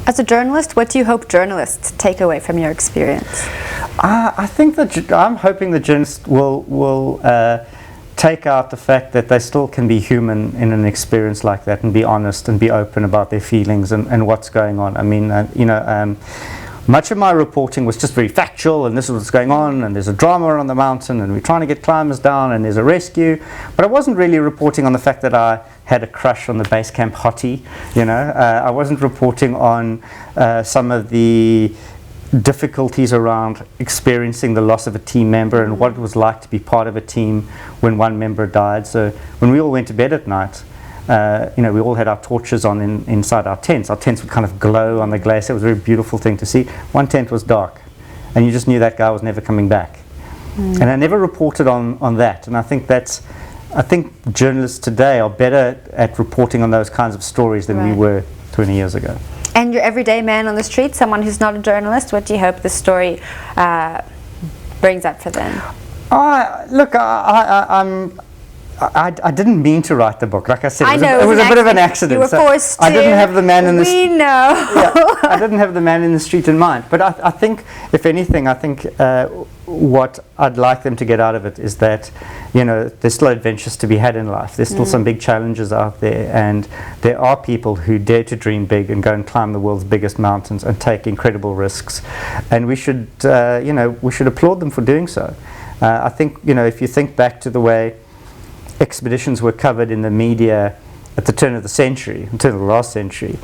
As a journalist, what do you hope journalists take away from your experience? I think that I'm hoping the journalists will take out the fact that they still can be human in an experience like that, and be honest and be open about their feelings and what's going on. I mean, much of my reporting was just very factual, and this is what's going on, and there's a drama on the mountain, and we're trying to get climbers down, and there's a rescue. But I wasn't really reporting on the fact that I had a crush on the base camp hottie. I wasn't reporting on some of the difficulties around experiencing the loss of a team member and what it was like to be part of a team when one member died. So when we all went to bed at night, we all had our torches on inside our tents. Our tents would kind of glow on the glacier. It was a very beautiful thing to see. One tent was dark, and you just knew that guy was never coming back. And I never reported on that. And I think journalists today are better at reporting on those kinds of stories than we were 20 years ago. And your everyday man on the street, someone who's not a journalist, what do you hope this story brings up for them? Look, I didn't mean to write the book. Like I said, it was a bit of an accident. You were forced to. I didn't have the man in the street. We know. I didn't have the man in the street in mind. But I think, if anything, what I'd like them to get out of it is that, there's still adventures to be had in life. There's still some big challenges out there, and there are people who dare to dream big and go and climb the world's biggest mountains and take incredible risks. And we should applaud them for doing so. I think, if you think back to the way expeditions were covered in the media at the turn of the last century.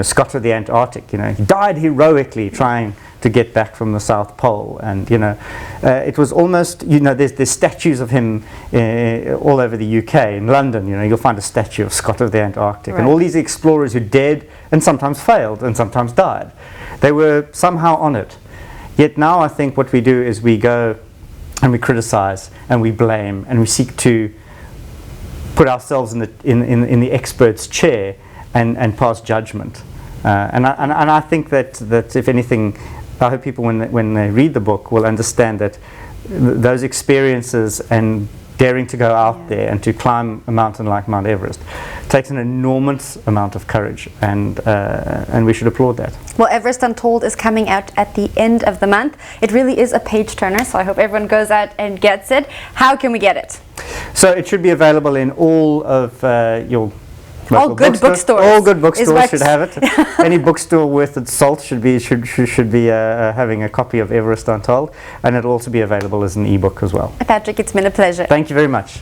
Scott of the Antarctic, he died heroically trying to get back from the South Pole, and it was almost, there's statues of him all over the UK. In London, you'll find a statue of Scott of the Antarctic, and all these explorers who dared and sometimes failed and sometimes died. They were somehow honoured. Yet now I think what we do is we go and we criticise and we blame and we seek to put ourselves in the expert's chair and pass judgment. And I think that if anything, I hope people when they read the book will understand that those experiences and daring to go out there and to climb a mountain like Mount Everest takes an enormous amount of courage, and we should applaud that. Well, Everest Untold is coming out at the end of the month. It really is a page turner, so I hope everyone goes out and gets it. How can we get it? So it should be available in all of your all good bookstores. All good bookstores should have it. Any bookstore worth its salt should be having a copy of Everest Untold, and it'll also be available as an ebook as well. Patrick, it's been a pleasure. Thank you very much.